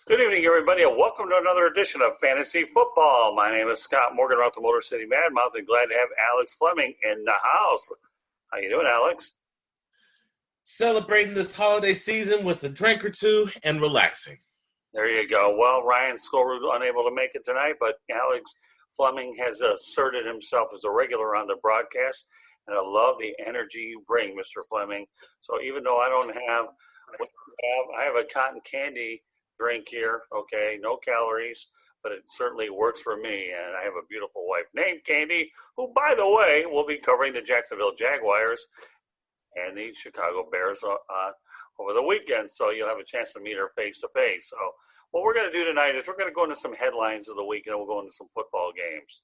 Good evening, everybody, and welcome to another edition of Fantasy Football. My name is Scott Morgan, out the Motor City Madmouth, and glad to have Alex Fleming in the house. How you doing, Alex? Celebrating this holiday season with a drink or two and relaxing. There you go. Well, Ryan Skolrud unable to make it tonight, but Alex Fleming has asserted himself as a regular on the broadcast, and I love the energy you bring, Mr. Fleming. So even though I don't have what you have, I have a cotton candy drink here, okay, no calories, but it certainly works for me, and I have a beautiful wife named Candy, who, by the way, will be covering the Jacksonville Jaguars and the Chicago Bears over the weekend, so you'll have a chance to meet her face to face. So what we're going to do tonight is we're going to go into some headlines of the week, and then we'll go into some football games.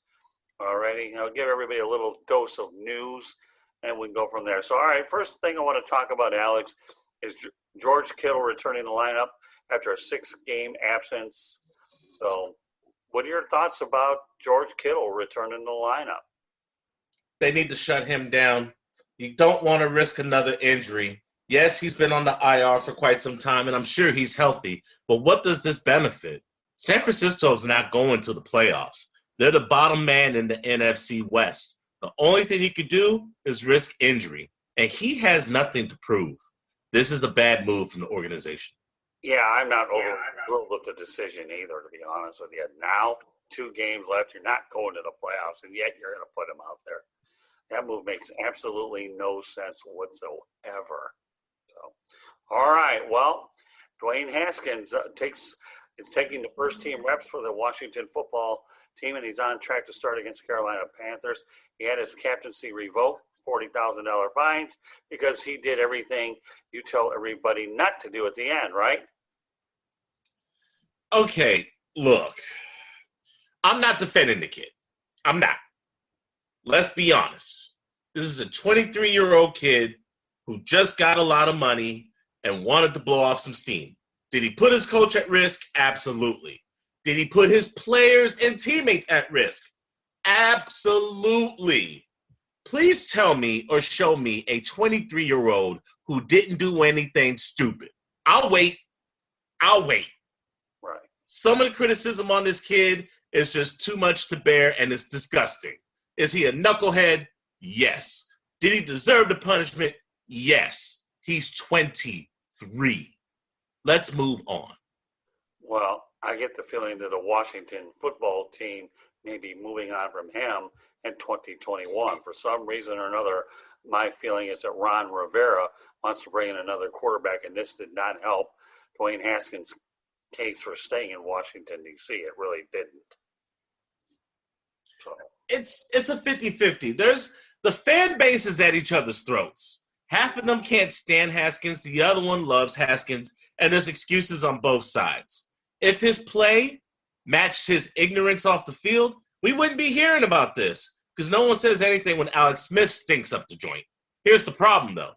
All righty, I'll give everybody a little dose of news, and we can go from there. So, all right, first thing I want to talk about, Alex, is George Kittle returning the lineup after a 6-game absence. So what are your thoughts about George Kittle returning the lineup? They need to shut him down. You don't want to risk another injury. Yes, he's been on the IR for quite some time, and I'm sure he's healthy. But what does this benefit? San Francisco's not going to the playoffs. They're the bottom man in the NFC West. The only thing he could do is risk injury, and he has nothing to prove. This is a bad move from the organization. Yeah, I'm not overruled with the decision either, to be honest with you. Now, 2 games left, you're not going to the playoffs, and yet you're going to put him out there. That move makes absolutely no sense whatsoever. So, all right, well, Dwayne Haskins is taking the first-team reps for the Washington football team, and he's on track to start against Carolina Panthers. He had his captaincy revoked, $40,000 fines, because he did everything you tell everybody not to do at the end, right? Okay, look, I'm not defending the kid. I'm not. Let's be honest. This is a 23-year-old kid who just got a lot of money and wanted to blow off some steam. Did he put his coach at risk? Absolutely. Did he put his players and teammates at risk? Absolutely. Please tell me or show me a 23-year-old who didn't do anything stupid. I'll wait. Right. Some of the criticism on this kid is just too much to bear, and it's disgusting. Is he a knucklehead? Yes. Did he deserve the punishment? Yes. He's 23. Let's move on. Well, I get the feeling that the Washington football team may be moving on from him in 2021. For some reason or another, my feeling is that Ron Rivera wants to bring in another quarterback, and this did not help Dwayne Haskins' case for staying in Washington, D.C. It really didn't. So It's a 50-50. The fan base is at each other's throats. Half of them can't stand Haskins. The other one loves Haskins, and there's excuses on both sides. If his play matched his ignorance off the field, we wouldn't be hearing about this because no one says anything when Alex Smith stinks up the joint. Here's the problem, though.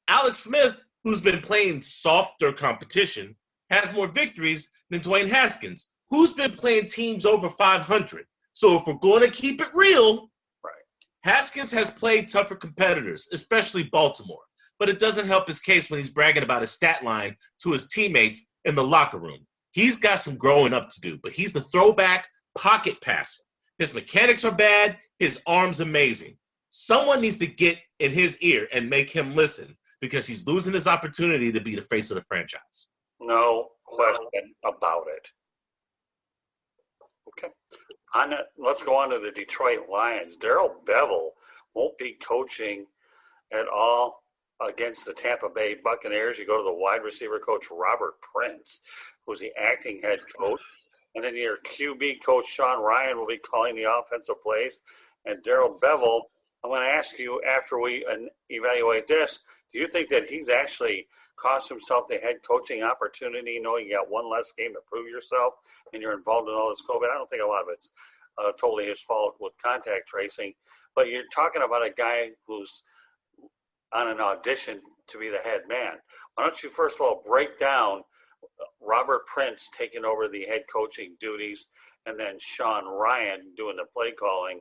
Alex Smith, who's been playing softer competition, has more victories than Dwayne Haskins, who's been playing teams over 500. So if we're going to keep it real, right, Haskins has played tougher competitors, especially Baltimore. But it doesn't help his case when he's bragging about his stat line to his teammates in the locker room. He's got some growing up to do, but he's the throwback pocket passer. His mechanics are bad. His arm's amazing. Someone needs to get in his ear and make him listen because he's losing his opportunity to be the face of the franchise. No question about it. Okay. Let's go on to the Detroit Lions. Darrell Bevell won't be coaching at all against the Tampa Bay Buccaneers. You go to the wide receiver coach, Robert Prince, who's the acting head coach. And then your QB coach, Sean Ryan, will be calling the offensive plays. And Darrell Bevell, I'm going to ask you after we evaluate this, do you think that he's actually cost himself the head coaching opportunity, knowing you got one less game to prove yourself and you're involved in all this COVID? I don't think a lot of it's totally his fault with contact tracing. But you're talking about a guy who's on an audition to be the head man. Why don't you first of all break down Robert Prince taking over the head coaching duties and then Sean Ryan doing the play calling?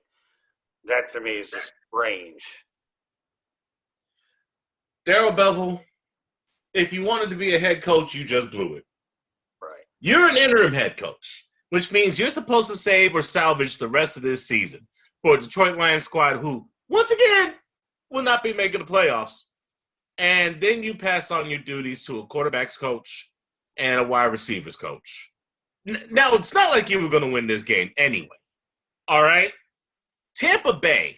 That to me is just strange. Darrell Bevell, if you wanted to be a head coach, you just blew it. Right. You're an interim head coach, which means you're supposed to save or salvage the rest of this season for a Detroit Lions squad who, once again, will not be making the playoffs. And then you pass on your duties to a quarterback's coach and a wide receivers coach. Now, it's not like you were going to win this game anyway. All right? Tampa Bay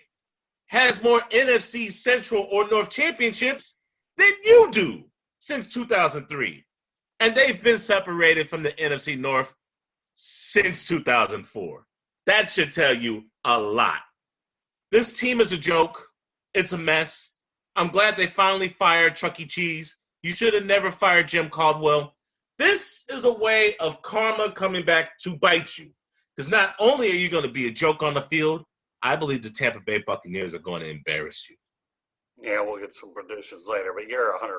has more NFC Central or North championships than you do since 2003. And they've been separated from the NFC North since 2004. That should tell you a lot. This team is a joke. It's a mess. I'm glad they finally fired Chuck E. Cheese. You should have never fired Jim Caldwell. This is a way of karma coming back to bite you. Because not only are you going to be a joke on the field, I believe the Tampa Bay Buccaneers are going to embarrass you. Yeah, we'll get some predictions later, but you're 100%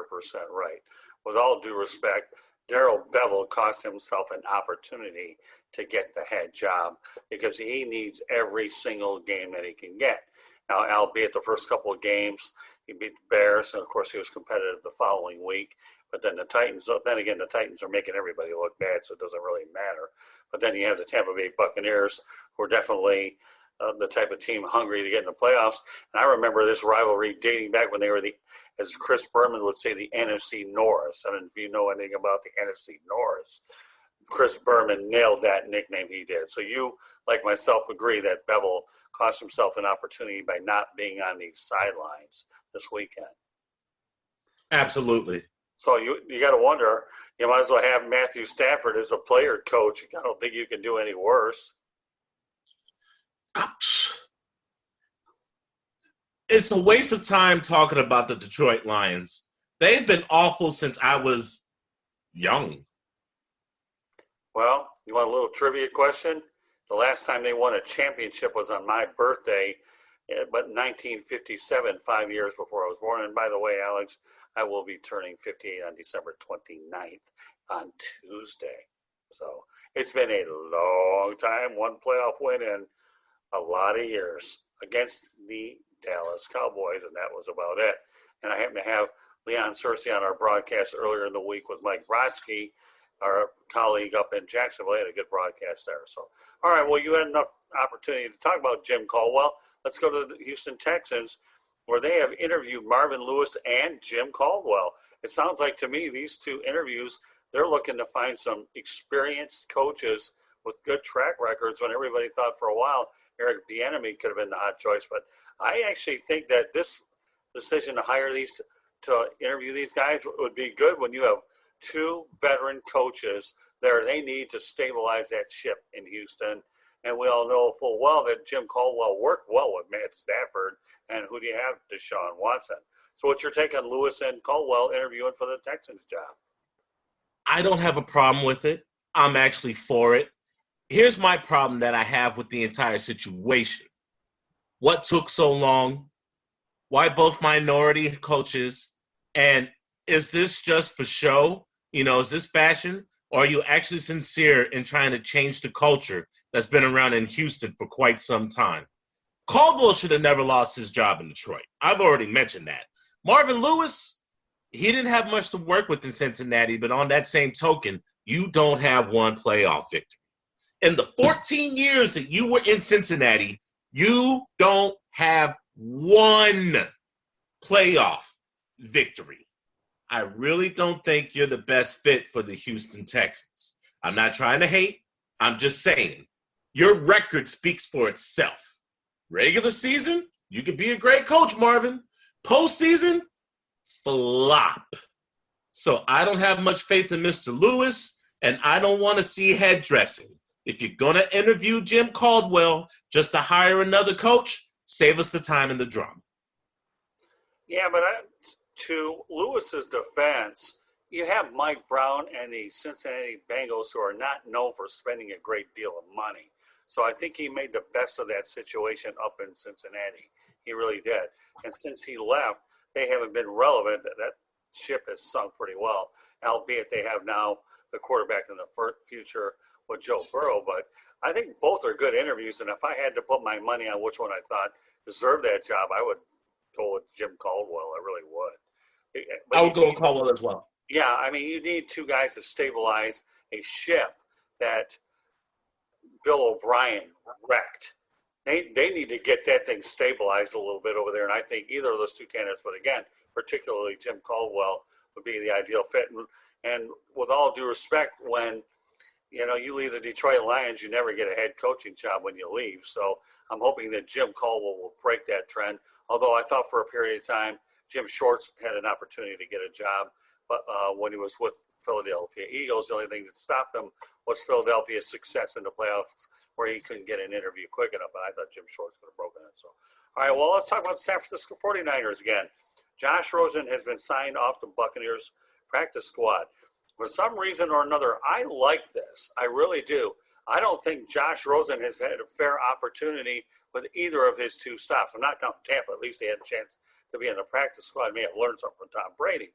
right. With all due respect, Darrell Bevell cost himself an opportunity to get the head job because he needs every single game that he can get. Now, albeit the first couple of games, he beat the Bears, and of course he was competitive the following week. But then the Titans are making everybody look bad, so it doesn't really matter. But then you have the Tampa Bay Buccaneers, who are definitely the type of team hungry to get in the playoffs. And I remember this rivalry dating back when they were as Chris Berman would say, the NFC Norris. I don't know if you know anything about the NFC Norris. Chris Berman nailed that nickname he did. So you, like myself, agree that Bevell cost himself an opportunity by not being on these sidelines this weekend. Absolutely. So you got to wonder, you might as well have Matthew Stafford as a player coach. I don't think you can do any worse. It's a waste of time talking about the Detroit Lions. They've been awful since I was young. Well, you want a little trivia question? The last time they won a championship was on my birthday, but 1957, 5 years before I was born. And by the way, Alex, I will be turning 58 on December 29th on Tuesday. So it's been a long time, one playoff win in a lot of years against the Dallas Cowboys, and that was about it. And I happen to have Leon Searcy on our broadcast earlier in the week with Mike Brodsky, our colleague up in Jacksonville. He had a good broadcast there. So, all right, well, you had enough opportunity to talk about Jim Caldwell. Let's go to the Houston Texans, where they have interviewed Marvin Lewis and Jim Caldwell. It sounds like to me these two interviews, they're looking to find some experienced coaches with good track records when everybody thought for a while Eric Bieniemy could have been the hot choice. But I actually think that this decision to hire to interview these guys would be good when you have two veteran coaches there. They need to stabilize that ship in Houston. And we all know full well that Jim Caldwell worked well with Matt Stafford. And who do you have? Deshaun Watson. So what's your take on Lewis and Caldwell interviewing for the Texans job? I don't have a problem with it. I'm actually for it. Here's my problem that I have with the entire situation. What took so long? Why both minority coaches? And is this just for show? Is this fashion? Or are you actually sincere in trying to change the culture that's been around in Houston for quite some time? Caldwell should have never lost his job in Detroit. I've already mentioned that. Marvin Lewis, he didn't have much to work with in Cincinnati, but on that same token, you don't have one playoff victory. In the 14 years that you were in Cincinnati, you don't have one playoff victory. I really don't think you're the best fit for the Houston Texans. I'm not trying to hate. I'm just saying your record speaks for itself. Regular season, you could be a great coach, Marvin. Postseason, flop. So I don't have much faith in Mr. Lewis, and I don't want to see head dressing. If you're going to interview Jim Caldwell just to hire another coach, save us the time and the drama. Yeah, but to Lewis's defense, you have Mike Brown and the Cincinnati Bengals, who are not known for spending a great deal of money. So I think he made the best of that situation up in Cincinnati. He really did. And since he left, they haven't been relevant. That ship has sunk pretty well, albeit they have now the quarterback in the future with Joe Burrow. But I think both are good interviews. And if I had to put my money on which one I thought deserved that job, I would go with Jim Caldwell. I really would. But I would go with Caldwell as well. Yeah, I mean, you need two guys to stabilize a ship that Bill O'Brien wrecked. They need to get that thing stabilized a little bit over there, and I think either of those two candidates, but again, particularly Jim Caldwell, would be the ideal fit. And with all due respect, when you leave the Detroit Lions, you never get a head coaching job when you leave. So I'm hoping that Jim Caldwell will break that trend. Although I thought for a period of time Jim Shorts had an opportunity to get a job, but when he was with Philadelphia Eagles, the only thing that stopped him was Philadelphia's success in the playoffs, where he couldn't get an interview quick enough. But I thought Jim Shorts would have broken it. So, all right, well, let's talk about the San Francisco 49ers again. Josh Rosen has been signed off the Buccaneers practice squad. For some reason or another, I like this. I really do. I don't think Josh Rosen has had a fair opportunity with either of his two stops. I'm not counting Tampa. At least he had a chance to be in the practice squad. May have learned something from Tom Brady.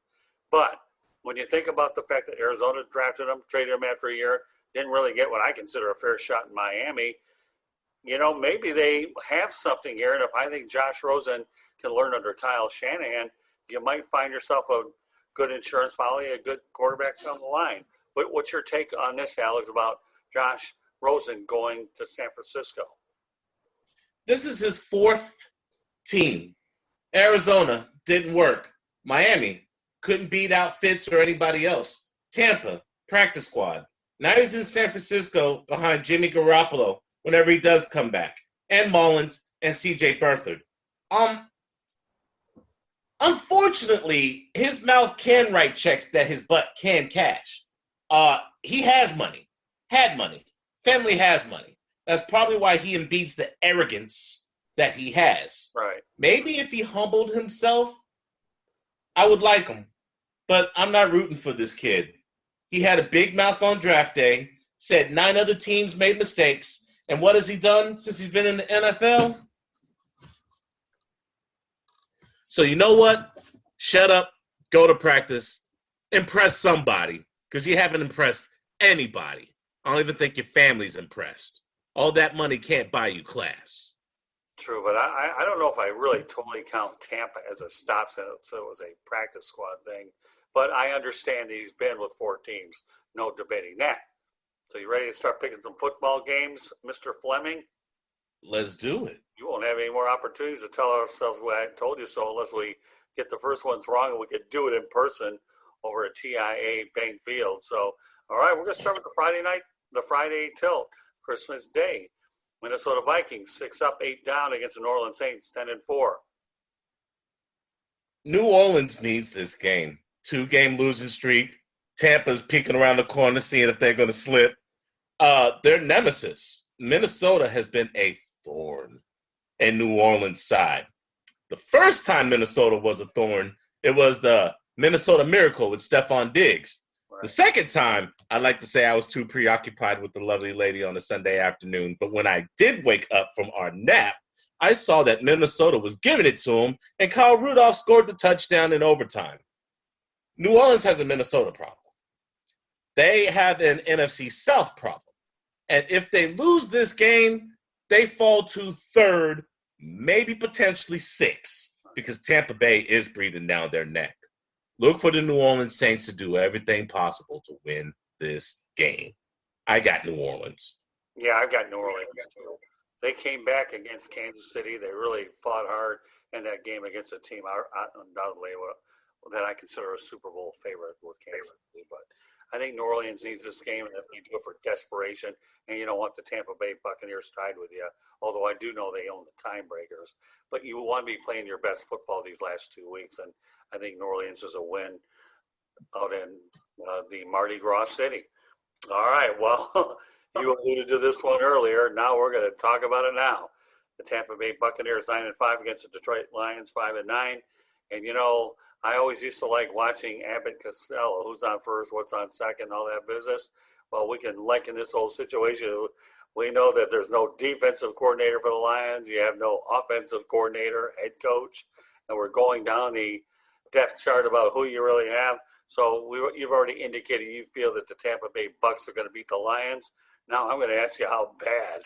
But when you think about the fact that Arizona drafted him, traded him after a year, didn't really get what I consider a fair shot in Miami, maybe they have something here. And if I think Josh Rosen can learn under Kyle Shanahan, you might find yourself a good insurance policy, a good quarterback down the line. But what's your take on this, Alex, about Josh Rosen going to San Francisco? This is his fourth team. Arizona didn't work. Miami couldn't beat out Fitz or anybody else. Tampa, practice squad. Now he's in San Francisco behind Jimmy Garoppolo whenever he does come back, and Mullins and C.J. Beathard. Unfortunately, his mouth can write checks that his butt can cash. He has money, had money. Family has money. That's probably why he imbides the arrogance that he has. Right. Maybe if he humbled himself, I would like him. But I'm not rooting for this kid. He had a big mouth on draft day, said 9 other teams made mistakes, and what has he done since he's been in the NFL? So you know what? Shut up, go to practice, impress somebody, because you haven't impressed anybody. I don't even think your family's impressed. All that money can't buy you class. True, but I don't know if I really totally count Tampa as a stop, so it was a practice squad thing. But I understand that he's been with 4 teams. No debating that. So you ready to start picking some football games, Mr. Fleming? Let's do it. You won't have any more opportunities to tell ourselves I told you so unless we get the first ones wrong, and we could do it in person over at TIA Bank Field. So, all right, we're going to start with the Friday tilt, Christmas Day. Minnesota Vikings 6 up, 8 down against the New Orleans Saints 10-4. New Orleans needs this game. 2-game losing streak. Tampa's peeking around the corner, seeing if they're going to slip. Their nemesis, Minnesota, has been a thorn in New Orleans' side. The first time Minnesota was a thorn, it was the Minnesota Miracle with Stephon Diggs. Right. The second time, I'd like to say I was too preoccupied with the lovely lady on a Sunday afternoon. But when I did wake up from our nap, I saw that Minnesota was giving it to him, and Kyle Rudolph scored the touchdown in overtime. New Orleans has a Minnesota problem. They have an NFC South problem. And if they lose this game, they fall to 3rd, maybe potentially 6th, because Tampa Bay is breathing down their neck. Look for the New Orleans Saints to do everything possible to win this game. I got New Orleans. Yeah, I've got New Orleans too. They came back against Kansas City. They really fought hard in that game against a team undoubtedly that I consider a Super Bowl favorite with Kansas City. But I think New Orleans needs this game, and if they do it for desperation, and you don't want the Tampa Bay Buccaneers tied with you, although I do know they own the timebreakers. But you want to be playing your best football these last 2 weeks, and I think New Orleans is a win out in the Mardi Gras City. All right, well, you alluded to this one earlier. Now we're going to talk about it now. The Tampa Bay Buccaneers 9-5 against the Detroit Lions 5-9. And, I always used to like watching Abbott Costello, who's on first, what's on second, all that business. Well, we can liken this whole situation. We know that there's no defensive coordinator for the Lions. You have no offensive coordinator, head coach. And we're going down the depth chart about who you really have. So you've already indicated you feel that the Tampa Bay Bucs are going to beat the Lions. Now I'm going to ask you how bad.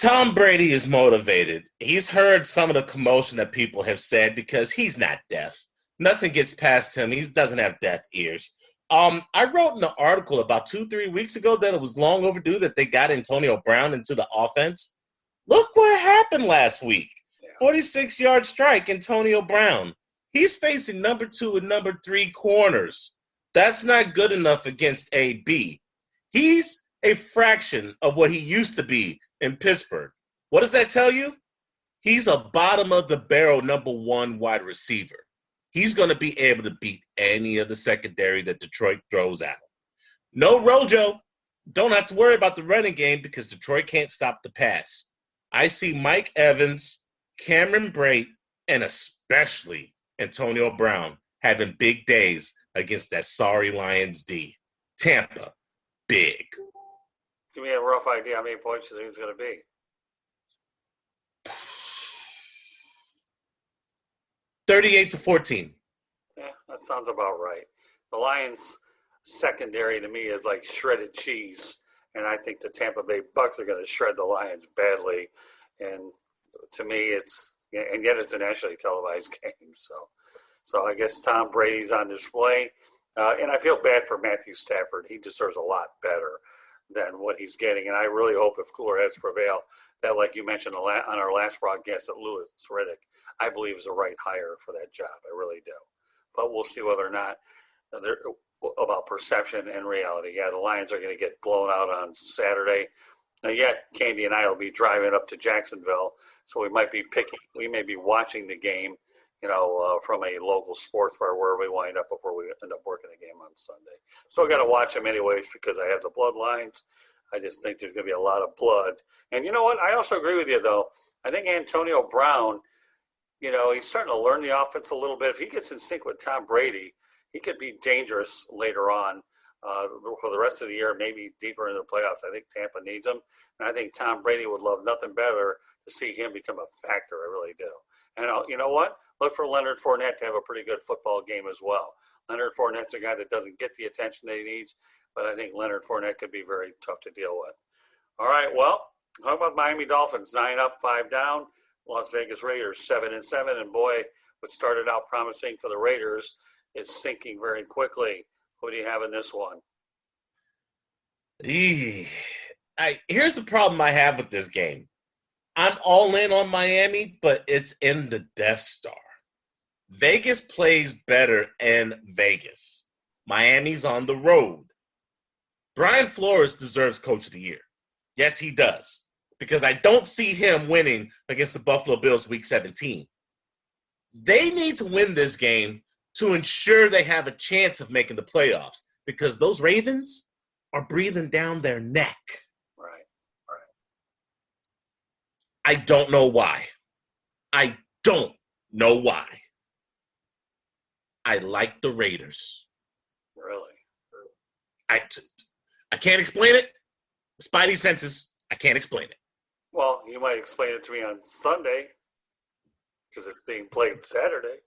Tom Brady is motivated. He's heard some of the commotion that people have said because he's not deaf. Nothing gets past him. He doesn't have deaf ears. I wrote in an article about 2-3 weeks ago that it was long overdue that they got Antonio Brown into the offense. Look what happened last week. 46-yard strike, Antonio Brown. He's facing number 2 and number 3 corners. That's not good enough against AB. He's a fraction of what he used to be in Pittsburgh. What does that tell you? He's a bottom-of-the-barrel number 1 wide receiver. He's going to be able to beat any of the secondary that Detroit throws at him. No Rojo. Don't have to worry about the running game because Detroit can't stop the pass. I see Mike Evans, Cameron Brate, and especially Antonio Brown having big days against that sorry Lions D. Tampa, big. Give me a rough idea how many points you think it's going to be. 38-14. Yeah, that sounds about right. The Lions' secondary to me is like shredded cheese, and I think the Tampa Bay Bucks are going to shred the Lions badly. And to me, and yet it's a nationally televised game. So I guess Tom Brady's on display, and I feel bad for Matthew Stafford. He deserves a lot better than what he's getting, and I really hope if cooler heads prevail that, like you mentioned on our last broadcast, that Louis Riddick, I believe, is the right hire for that job. I really do. But we'll see whether or not they're about perception and reality. Yeah, the Lions are going to get blown out on Saturday. Now, yet Candy and I will be driving up to Jacksonville, so we may be watching the game, from a local sports bar where we wind up before we end up working the game on Sunday. So I got to watch them anyways because I have the bloodlines. I just think there's going to be a lot of blood. And you know what? I also agree with you, though. I think Antonio Brown, he's starting to learn the offense a little bit. If he gets in sync with Tom Brady, he could be dangerous later on for the rest of the year, maybe deeper into the playoffs. I think Tampa needs him. And I think Tom Brady would love nothing better to see him become a factor. I really do. And you know what? Look for Leonard Fournette to have a pretty good football game as well. Leonard Fournette's a guy that doesn't get the attention that he needs, but I think Leonard Fournette could be very tough to deal with. All right, well, how about Miami Dolphins? 9 up, 5 down. Las Vegas Raiders 7-7, and boy, what started out promising for the Raiders is sinking very quickly. Who do you have in this one? Here's the problem I have with this game. I'm all in on Miami, but it's in the Death Star. Vegas plays better in Vegas. Miami's on the road. Brian Flores deserves Coach of the Year. Yes, he does. Because I don't see him winning against the Buffalo Bills Week 17. They need to win this game to ensure they have a chance of making the playoffs because those Ravens are breathing down their neck. Right. I don't know why. I don't know why. I like the Raiders. Really? I can't explain it. Spidey senses, I can't explain it. Well, you might explain it to me on Sunday because it's being played Saturday.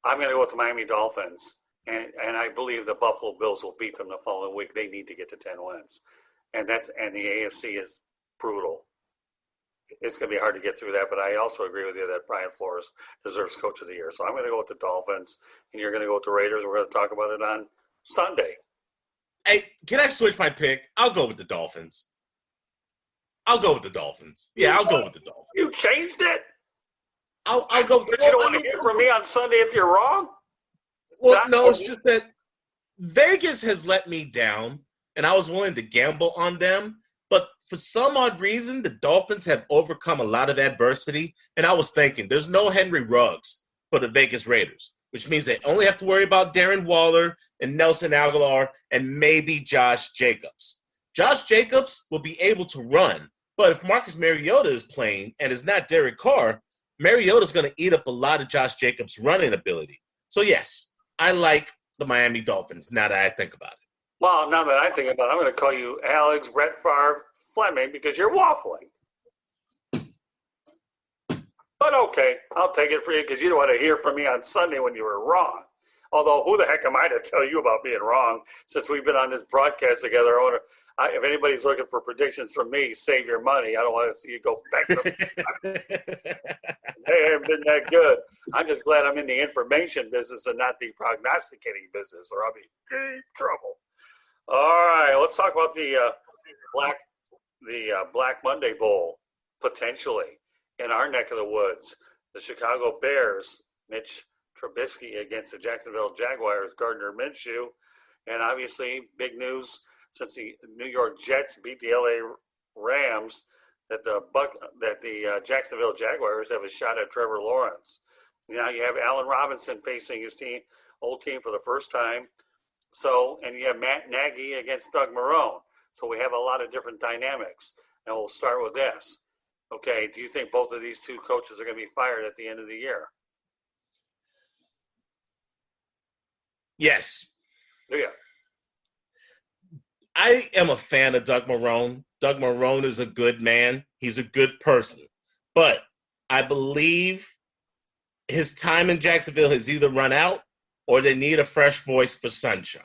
I'm going to go with the Miami Dolphins, and I believe the Buffalo Bills will beat them the following week. They need to get to 10 wins, and the AFC is brutal. It's going to be hard to get through that, but I also agree with you that Brian Flores deserves Coach of the Year. So I'm going to go with the Dolphins, and you're going to go with the Raiders. We're going to talk about it on Sunday. Hey, can I switch my pick? I'll go with the Dolphins. Yeah, I'll go with the Dolphins. You changed it? I'll go. But you don't want to hear from me on Sunday if you're wrong? Well, no, it's just that Vegas has let me down, and I was willing to gamble on them. But for some odd reason, the Dolphins have overcome a lot of adversity. And I was thinking, there's no Henry Ruggs for the Vegas Raiders, which means they only have to worry about Darren Waller and Nelson Aguilar and maybe Josh Jacobs. Josh Jacobs will be able to run. But if Marcus Mariota is playing and is not Derek Carr, Mariota's going to eat up a lot of Josh Jacobs' running ability. So, yes, I like the Miami Dolphins now that I think about it. Well, now that I think about it, I'm going to call you Alex Brett Favre Fleming because you're waffling. But okay, I'll take it for you because you don't want to hear from me on Sunday when you were wrong. Although, who the heck am I to tell you about being wrong? Since we've been on this broadcast together, if anybody's looking for predictions from me, save your money. I don't want to see you go back. They haven't been that good. I'm just glad I'm in the information business and not the prognosticating business, or I'll be in deep trouble. All right, let's talk about the Black Monday Bowl potentially in our neck of the woods. The Chicago Bears, Mitch Trubisky against the Jacksonville Jaguars, Gardner Minshew, and obviously big news since the New York Jets beat the LA Rams that the Jacksonville Jaguars have a shot at Trevor Lawrence. Now you have Allen Robinson facing his old team for the first time. So, and you have Matt Nagy against Doug Marrone. So we have a lot of different dynamics. And we'll start with this. Okay, do you think both of these two coaches are going to be fired at the end of the year? Yes. Yeah. I am a fan of Doug Marrone. Doug Marrone is a good man. He's a good person. But I believe his time in Jacksonville has either run out or they need a fresh voice for sunshine.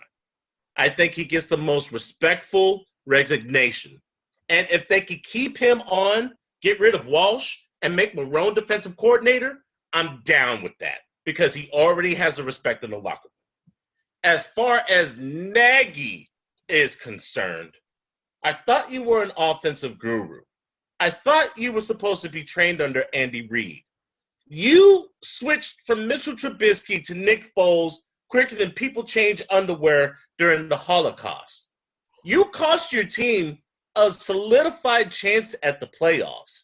I think he gets the most respectful resignation. And if they could keep him on, get rid of Walsh, and make Marrone defensive coordinator, I'm down with that because he already has the respect in the locker room. As far as Nagy is concerned, I thought you were an offensive guru. I thought you were supposed to be trained under Andy Reid. You switched from Mitchell Trubisky to Nick Foles quicker than people change underwear during the Holocaust. You cost your team a solidified chance at the playoffs.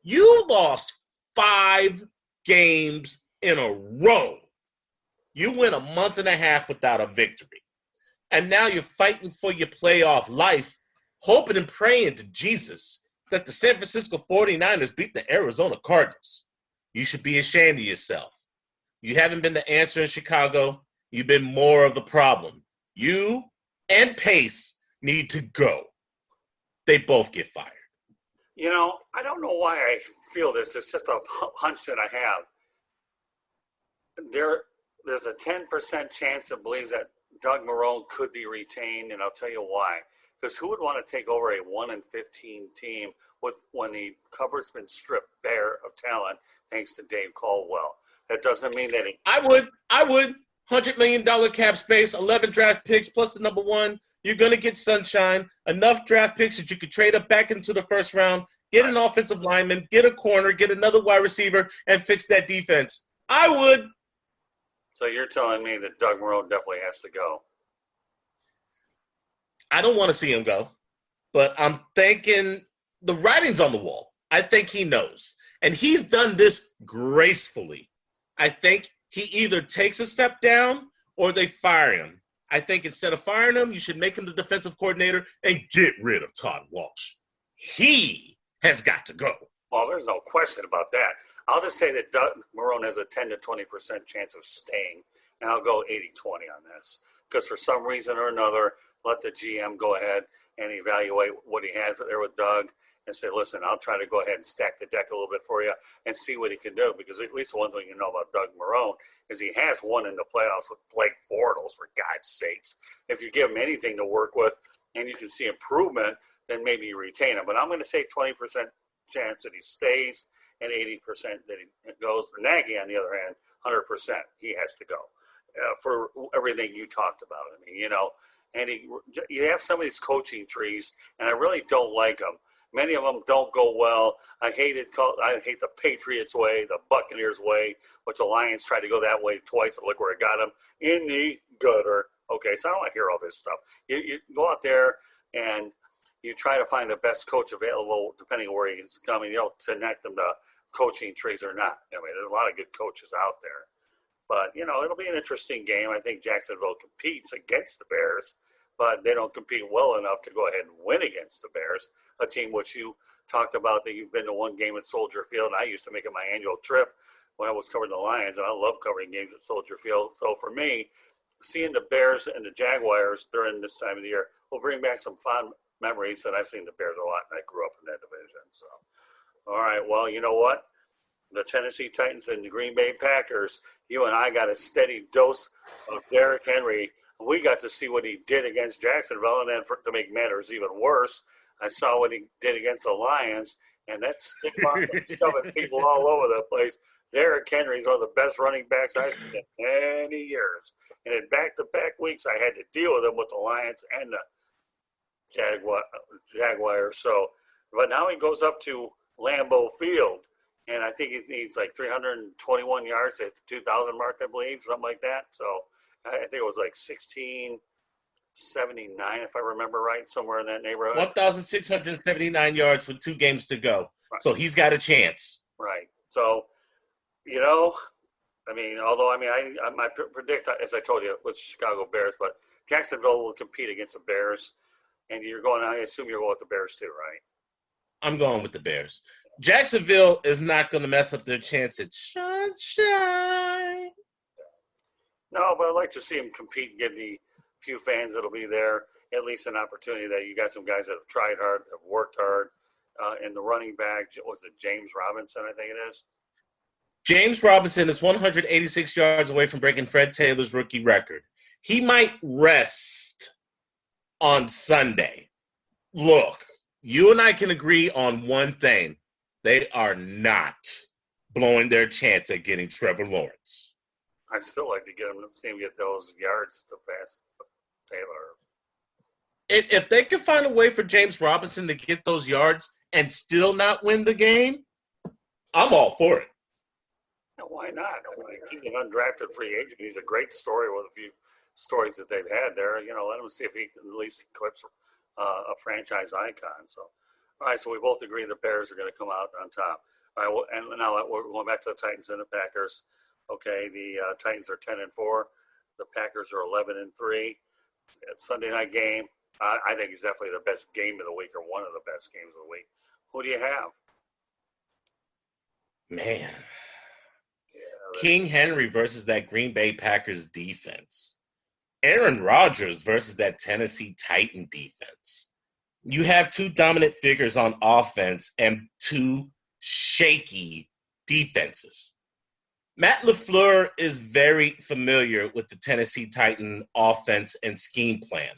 You lost 5 games in a row. You went a month and a half without a victory. And now you're fighting for your playoff life, hoping and praying to Jesus that the San Francisco 49ers beat the Arizona Cardinals. You should be ashamed of yourself. You haven't been the answer in Chicago. You've been more of the problem. You and Pace need to go. They both get fired. You know, I don't know why I feel this. It's just a hunch that I have. There's a 10% chance that believes that Doug Marrone could be retained, and I'll tell you why. Because who would want to take over a 1-15 team when the cupboard's been stripped bare of talent thanks to Dave Caldwell? That doesn't mean that I would. $100 million cap space, 11 draft picks plus the number 1. You're going to get sunshine, enough draft picks that you could trade up back into the first round, get an offensive lineman, get a corner, get another wide receiver, and fix that defense. I would. So you're telling me that Doug Marrone definitely has to go? I don't want to see him go, but I'm thinking the writing's on the wall. I think he knows. And he's done this gracefully. I think he either takes a step down or they fire him. I think instead of firing him, you should make him the defensive coordinator and get rid of Todd Walsh. He has got to go. Well, there's no question about that. I'll just say that Doug Marrone has a 10 to 20% chance of staying, and I'll go 80-20 on this. Because for some reason or another, let the GM go ahead and evaluate what he has there with Doug and say, listen, I'll try to go ahead and stack the deck a little bit for you and see what he can do. Because at least one thing you know about Doug Marrone is he has won in the playoffs with Blake Bortles, for God's sakes. If you give him anything to work with and you can see improvement, then maybe you retain him. But I'm going to say 20% chance that he stays and 80% that he goes. For Nagy, on the other hand, 100%. He has to go for everything you talked about. I mean, you know, and you have some of these coaching trees, and I really don't like them. Many of them don't go well. I hate the Patriots way, the Buccaneers way, which the Lions tried to go that way twice, and look where it got them, in the gutter. Okay, so I don't want to hear all this stuff. You go out there and you try to find the best coach available, depending on where he's coming. You don't connect them to coaching trees or not. I mean, there's a lot of good coaches out there. But, you know, it'll be an interesting game. I think Jacksonville competes against the Bears, but they don't compete well enough to go ahead and win against the Bears, a team which you talked about that you've been to one game at Soldier Field. I used to make it my annual trip when I was covering the Lions, and I love covering games at Soldier Field. So for me, seeing the Bears and the Jaguars during this time of the year will bring back some fond memories, and I've seen the Bears a lot, and I grew up in that division. So, all right, well, you know what? The Tennessee Titans and the Green Bay Packers, you and I got a steady dose of Derrick Henry. we got to see what he did against Jacksonville, and then to make matters even worse, I saw what he did against the Lions, and that stick on shoving people all over the place. Derrick Henry's one of the best running backs I've seen in many years. And in back-to-back weeks, I had to deal with him with the Lions and the Jaguars. So, but now he goes up to Lambeau Field, and I think he needs like 321 yards at the 2,000 mark, I believe, something like that. So I think it was like 1679, if I remember right, somewhere in that neighborhood. 1,679 yards with 2 games to go. Right. So he's got a chance. Right. So, you know, I predict, as I told you, with Chicago Bears, but Jacksonville will compete against the Bears. And I assume you're going with the Bears too, right? I'm going with the Bears. Jacksonville is not going to mess up their chance at sunshine. No, but I'd like to see him compete and give the few fans that'll be there at least an opportunity that you got some guys that have tried hard, have worked hard. In the running back, was it James Robinson, I think it is? James Robinson is 186 yards away from breaking Fred Taylor's rookie record. He might rest on Sunday. Look, you and I can agree on one thing. They are not blowing their chance at getting Trevor Lawrence. I'd still like to see him get those yards to pass Taylor. If they could find a way for James Robinson to get those yards and still not win the game, I'm all for it. Why not? He's an undrafted free agent. He's a great story with a few stories that they've had there. Let him see if he can at least eclipse a franchise icon. So, all right, so we both agree the Bears are going to come out on top. All right, well, and now we're going back to the Titans and the Packers. Okay, the Titans are 10-4. The Packers are 11-3. Sunday night game. I think it's definitely the best game of the week, or one of the best games of the week. Who do you have? Man. King Henry versus that Green Bay Packers defense. Aaron Rodgers versus that Tennessee Titan defense. You have 2 dominant figures on offense and 2 shaky defenses. Matt LaFleur is very familiar with the Tennessee Titan offense and scheme plan.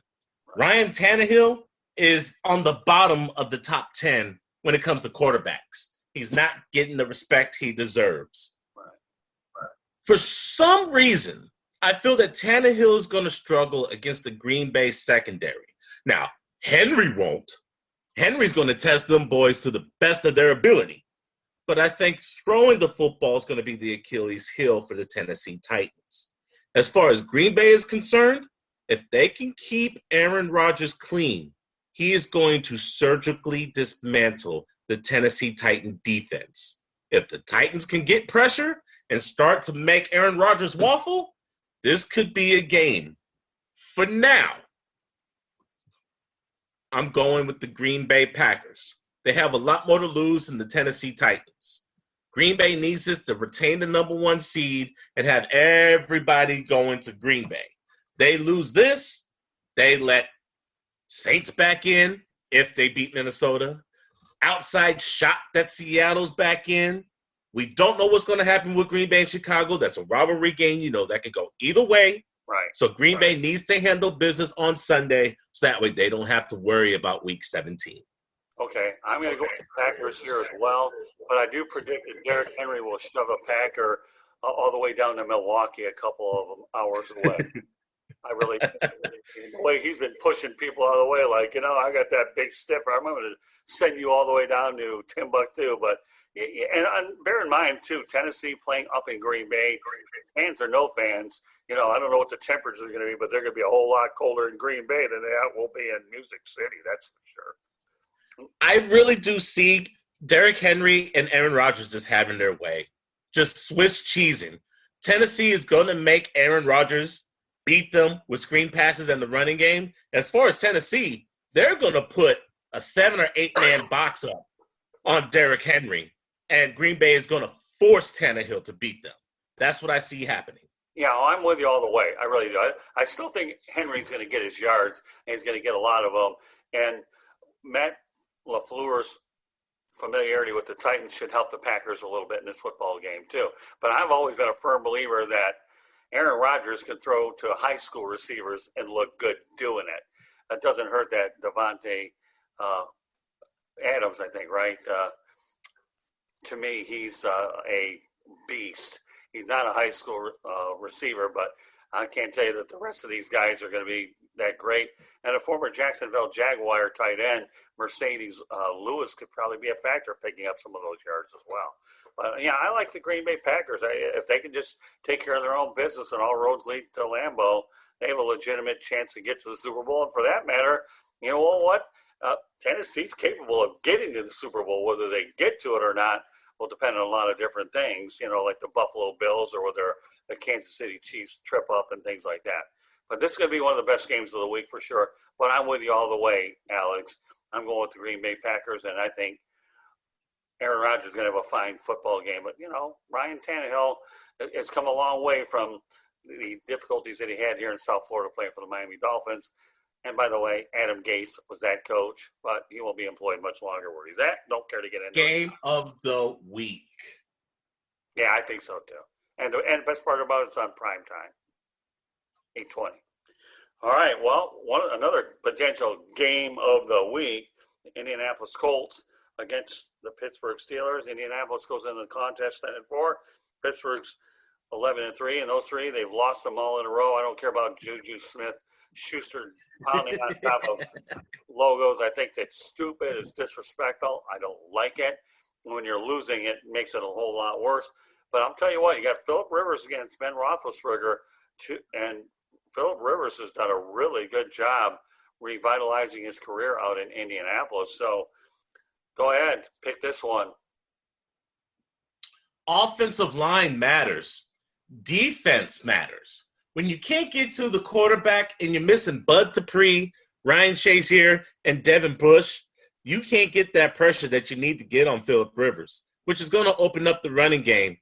Ryan Tannehill is on the bottom of the top 10 when it comes to quarterbacks. He's not getting the respect he deserves. For some reason, I feel that Tannehill is going to struggle against the Green Bay secondary. Now, Henry won't. Henry's going to test them boys to the best of their ability. But I think throwing the football is going to be the Achilles heel for the Tennessee Titans. As far as Green Bay is concerned, if they can keep Aaron Rodgers clean, he is going to surgically dismantle the Tennessee Titan defense. If the Titans can get pressure and start to make Aaron Rodgers waffle, this could be a game. For now, I'm going with the Green Bay Packers. They have a lot more to lose than the Tennessee Titans. Green Bay needs this to retain the number 1 seed and have everybody going to Green Bay. They lose this, they let Saints back in if they beat Minnesota. Outside shot that Seattle's back in. We don't know what's going to happen with Green Bay and Chicago. That's a rivalry game. That could go either way. Right. So Green Bay needs to handle business on Sunday so that way they don't have to worry about Week 17. Okay, I'm going to go with the Packers here as well, but I do predict that Derrick Henry will shove a Packer all the way down to Milwaukee a couple of hours away. I really, the way he's been pushing people out of the way, like, I got that big stiffer. I'm going to send you all the way down to Timbuktu. But, and bear in mind, too, Tennessee playing up in Green Bay, fans or no fans, I don't know what the temperatures are going to be, but they're going to be a whole lot colder in Green Bay than they will be in Music City, that's for sure. I really do see Derrick Henry and Aaron Rodgers just having their way, just Swiss cheesing. Tennessee is going to make Aaron Rodgers beat them with screen passes and the running game. As far as Tennessee, they're going to put a 7 or 8 man box up on Derrick Henry, and Green Bay is going to force Tannehill to beat them. That's what I see happening. Yeah, I'm with you all the way. I really do. I still think Henry's going to get his yards, and he's going to get a lot of them. And Matt LaFleur's familiarity with the Titans should help the Packers a little bit in this football game too. But I've always been a firm believer that Aaron Rodgers can throw to high school receivers and look good doing it. That doesn't hurt that Devontae Adams, I think, right? To me, he's a beast. He's not a high school receiver, but I can't tell you that the rest of these guys are going to be that great. And a former Jacksonville Jaguar tight end, Mercedes Lewis, could probably be a factor picking up some of those yards as well. But, yeah, I like the Green Bay Packers. If they can just take care of their own business and all roads lead to Lambeau, they have a legitimate chance to get to the Super Bowl. And for that matter, you know what? Tennessee's capable of getting to the Super Bowl. Whether they get to it or not will depend on a lot of different things, like the Buffalo Bills or whether the Kansas City Chiefs trip up and things like that. But this is going to be one of the best games of the week for sure. But I'm with you all the way, Alex. I'm going with the Green Bay Packers, and I think Aaron Rodgers is going to have a fine football game. But, Ryan Tannehill has come a long way from the difficulties that he had here in South Florida playing for the Miami Dolphins. And by the way, Adam Gase was that coach, but he won't be employed much longer where he's at. Don't care to get into Game of the week. Yeah, I think so too. And the best part about it is on prime time, 8:20. All right, well, another potential game of the week, Indianapolis Colts against the Pittsburgh Steelers. Indianapolis goes into the contest 10-4. Pittsburgh's 11-3, and those three, they've lost them all in a row. I don't care about Juju Smith-Schuster pounding on top of logos. I think that's stupid. It's disrespectful. I don't like it. When you're losing, it makes it a whole lot worse. But I'll tell you what, you got Phillip Rivers against Ben Roethlisberger, and Phillip Rivers has done a really good job revitalizing his career out in Indianapolis. So go ahead, pick this one. Offensive line matters. Defense matters. When you can't get to the quarterback and you're missing Bud Dupree, Ryan Shazier, and Devin Bush, you can't get that pressure that you need to get on Phillip Rivers, which is going to open up the running game,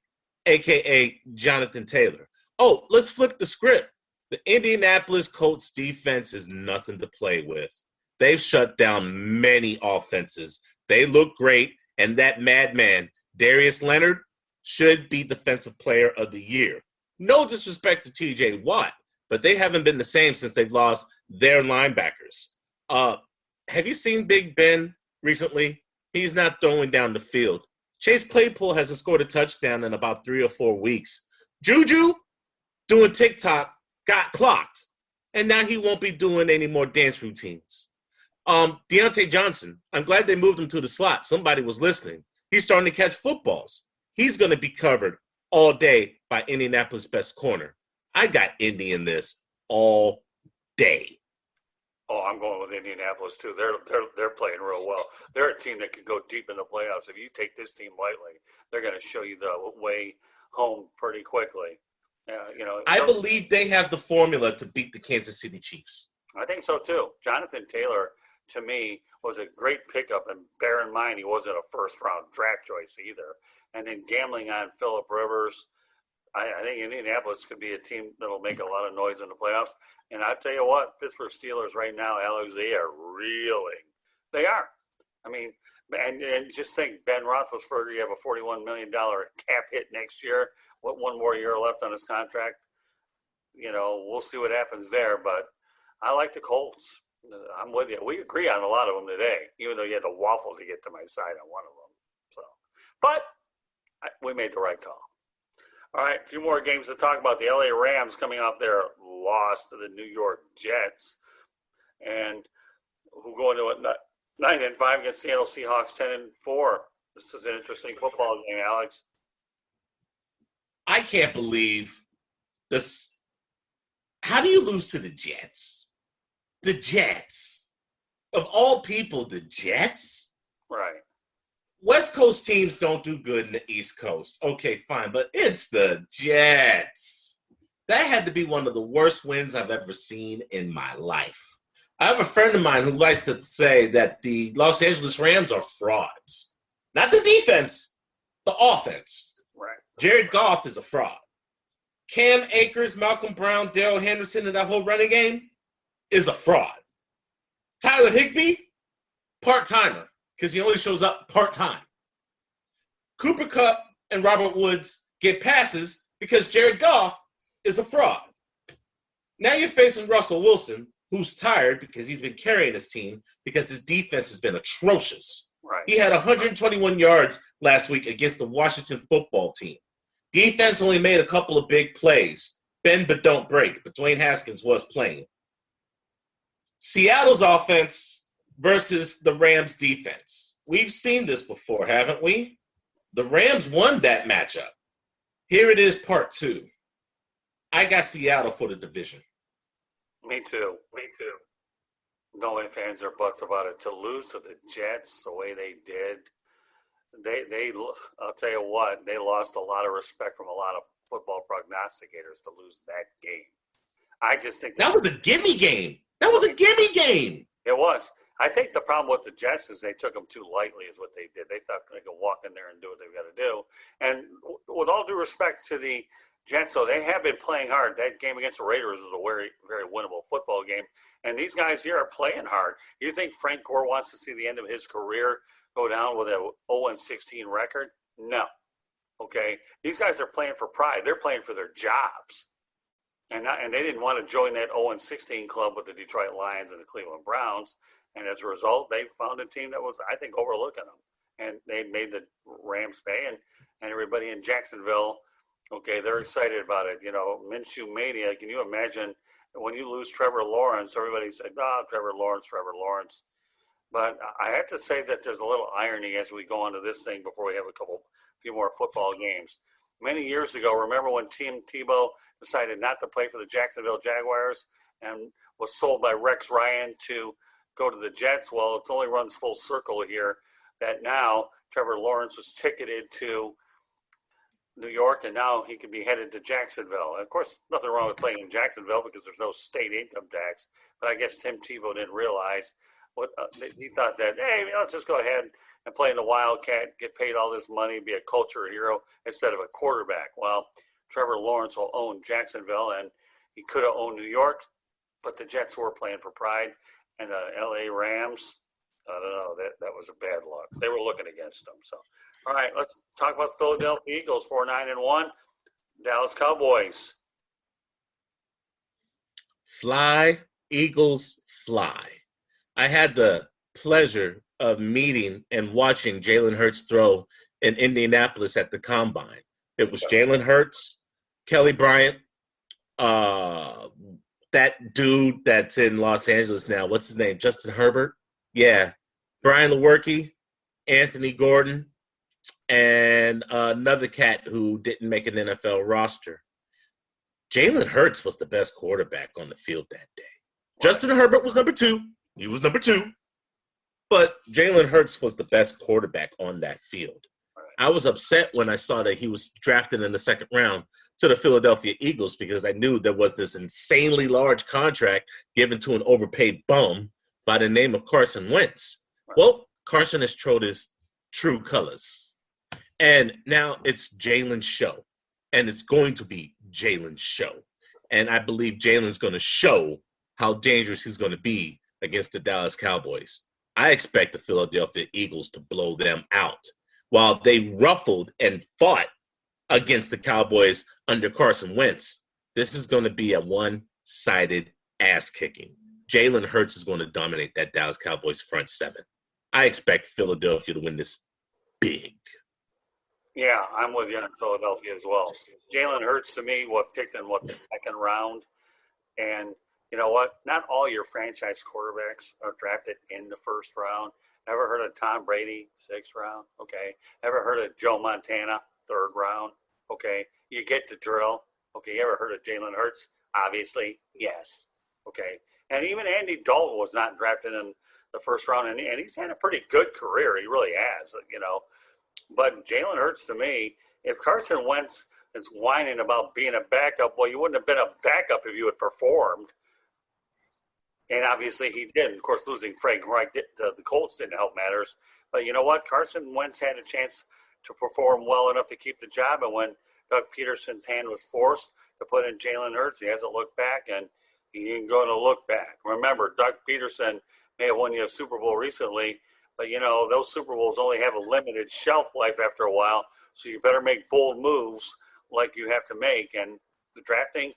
a.k.a. Jonathan Taylor. Oh, let's flip the script. The Indianapolis Colts defense is nothing to play with. They've shut down many offenses. They look great, and that madman, Darius Leonard, should be Defensive Player of the Year. No disrespect to T.J. Watt, but they haven't been the same since they've lost their linebackers. Have you seen Big Ben recently? He's not throwing down the field. Chase Claypool hasn't scored a touchdown in about 3 or 4 weeks. Juju, doing TikTok, got clocked, and now he won't be doing any more dance routines. Deontay Johnson, I'm glad they moved him to the slot. Somebody was listening. He's starting to catch footballs. He's going to be covered all day by Indianapolis' best corner. I got Indy in this all day. Oh, I'm going with Indianapolis too. They're playing real well. They're a team that can go deep in the playoffs. If you take this team lightly, they're going to show you the way home pretty quickly. I believe they have the formula to beat the Kansas City Chiefs. I think so too. Jonathan Taylor, to me, was a great pickup, and bear in mind he wasn't a first-round draft choice either. And then gambling on Phillip Rivers, I think Indianapolis could be a team that will make a lot of noise in the playoffs. And I'll tell you what, Pittsburgh Steelers right now, Alex, they are reeling. They are. I mean, and just think, Ben Roethlisberger, you have a $41 million cap hit next year. What, 1 more year left on his contract? We'll see what happens there. But I like the Colts. I'm with you. We agree on a lot of them today, even though you had to waffle to get to my side on one of them. So, but we made the right call. All right, a few more games to talk about. The LA Rams coming off their loss to the New York Jets, and who go into it 9-5 against Seattle Seahawks 10-4. This is an interesting football game, Alex. I can't believe this. How do you lose to the Jets? The Jets. Of all people, the Jets? Right. West Coast teams don't do good in the East Coast. Okay, fine, but it's the Jets. That had to be one of the worst wins I've ever seen in my life. I have a friend of mine who likes to say that the Los Angeles Rams are frauds. Not the defense, the offense. Right. Jared Goff is a fraud. Cam Akers, Malcolm Brown, Darrell Henderson, and that whole running game is a fraud. Tyler Higbee, part-timer, because he only shows up part-time. Cooper Kupp and Robert Woods get passes because Jared Goff is a fraud. Now you're facing Russell Wilson, who's tired because he's been carrying his team because his defense has been atrocious. Right. He had 121 yards last week against the Washington football team. Defense only made a couple of big plays. Bend but don't break, but Dwayne Haskins was playing. Seattle's offense versus the Rams' defense. We've seen this before, haven't we? The Rams won that matchup. Here it is, part two. I got Seattle for the division. Me too. No ifs, ands, or buts about it. To lose to the Jets the way they did, I'll tell you what, they lost a lot of respect from a lot of football prognosticators to lose that game. I just think that was a gimme game. It was. I think the problem with the Jets is they took them too lightly is what they did. They thought they could walk in there and do what they've got to do. And with all due respect to the Jets, though, they have been playing hard. That game against the Raiders was a very, very winnable football game. And these guys here are playing hard. You think Frank Gore wants to see the end of his career go down with a 0-16 record? No. Okay? These guys are playing for pride. They're playing for their jobs. And they didn't want to join that 0-16 club with the Detroit Lions and the Cleveland Browns. And as a result, they found a team that was, I think, overlooking them. And they made the Rams pay. And everybody in Jacksonville, okay, they're excited about it. You know, Minshew Mania, can you imagine when you lose Trevor Lawrence, everybody said, Trevor Lawrence. But I have to say that there's a little irony as we go on to this thing before we have a few more football games. Many years ago, remember when Tim Tebow decided not to play for the Jacksonville Jaguars and was sold by Rex Ryan to go to the Jets? Well, it only runs full circle here that now Trevor Lawrence was ticketed to New York, and now he can be headed to Jacksonville. And of course, nothing wrong with playing in Jacksonville because there's no state income tax. But I guess Tim Tebow didn't realize he thought that, hey, let's just go ahead and play in the Wildcat, get paid all this money, be a culture hero instead of a quarterback. Well, Trevor Lawrence will own Jacksonville, and he could have owned New York, but the Jets were playing for pride, and the L.A. Rams, I don't know, that was a bad luck. They were looking against them. So, all right, let's talk about the Philadelphia Eagles, 4-9-1, Dallas Cowboys. Fly, Eagles, fly. I had the pleasure of meeting and watching Jalen Hurts throw in Indianapolis at the Combine. It was Jalen Hurts, Kelly Bryant, that dude that's in Los Angeles now. What's his name? Justin Herbert? Yeah. Brian Lewerke, Anthony Gordon, and another cat who didn't make an NFL roster. Jalen Hurts was the best quarterback on the field that day. Justin Herbert was number two. He was number two. But Jalen Hurts was the best quarterback on that field. I was upset when I saw that he was drafted in the second round to the Philadelphia Eagles because I knew there was this insanely large contract given to an overpaid bum by the name of Carson Wentz. Well, Carson has showed his true colors. And now it's Jalen's show. And it's going to be Jalen's show. And I believe Jalen's going to show how dangerous he's going to be against the Dallas Cowboys. I expect the Philadelphia Eagles to blow them out. While they ruffled and fought against the Cowboys under Carson Wentz, this is going to be a one-sided ass-kicking. Jalen Hurts is going to dominate that Dallas Cowboys front seven. I expect Philadelphia to win this big. Yeah, I'm with you on Philadelphia as well. Jalen Hurts, to me, picked in the second round. And you know what? Not all your franchise quarterbacks are drafted in the first round. Ever heard of Tom Brady, sixth round? Okay. Ever heard of Joe Montana, third round? Okay. You get the drill. Okay. You ever heard of Jalen Hurts? Obviously, yes. Okay. And even Andy Dalton was not drafted in the first round, and he's had a pretty good career. He really has, you know. But Jalen Hurts, to me, if Carson Wentz is whining about being a backup, well, you wouldn't have been a backup if you had performed. And obviously he did. Of course, losing Frank Reich, the Colts didn't help matters. But you know what? Carson Wentz had a chance to perform well enough to keep the job. And when Doug Peterson's hand was forced to put in Jalen Hurts, he hasn't looked back, and he ain't going to look back. Remember, Doug Peterson may have won you a Super Bowl recently, but, you know, those Super Bowls only have a limited shelf life after a while, so you better make bold moves like you have to make. And drafting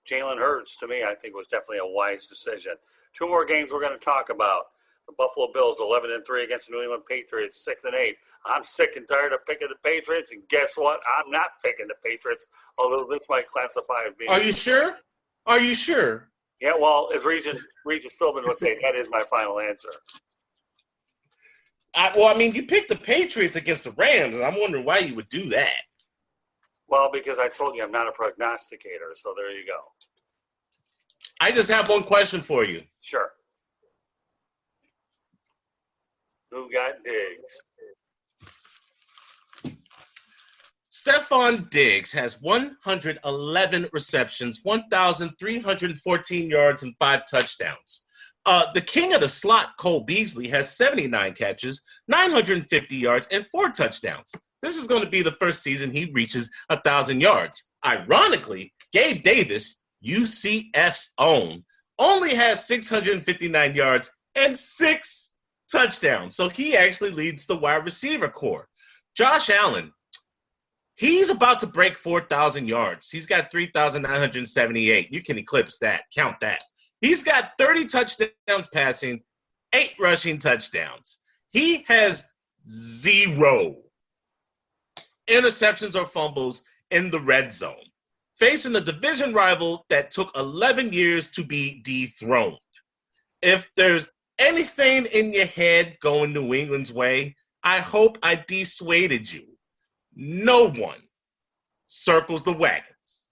Jalen Hurts, to me, I think was definitely a wise decision. Two more games we're going to talk about. The Buffalo Bills 11-3 against the New England Patriots 6-8. I'm sick and tired of picking the Patriots, and guess what? I'm not picking the Patriots, although this might classify as being. Are you sure? Are you sure? Yeah, well, as Regis Philbin would say, that is my final answer. You picked the Patriots against the Rams, and I'm wondering why you would do that. Well, because I told you I'm not a prognosticator, so there you go. I just have one question for you. Sure. Who got Diggs? Stephon Diggs has 111 receptions, 1,314 yards, and 5 touchdowns. The king of the slot, Cole Beasley, has 79 catches, 950 yards, and 4 touchdowns. This is going to be the first season he reaches 1,000 yards. Ironically, Gabe Davis, UCF's own, only has 659 yards and 6 touchdowns. So he actually leads the wide receiver core. Josh Allen, he's about to break 4,000 yards. He's got 3,978. You can eclipse that. Count that. He's got 30 touchdowns passing, 8 rushing touchdowns. He has 0 interceptions or fumbles in the red zone, facing a division rival that took 11 years to be dethroned. If there's anything in your head going New England's way, I hope I dissuaded you. No one circles the wagons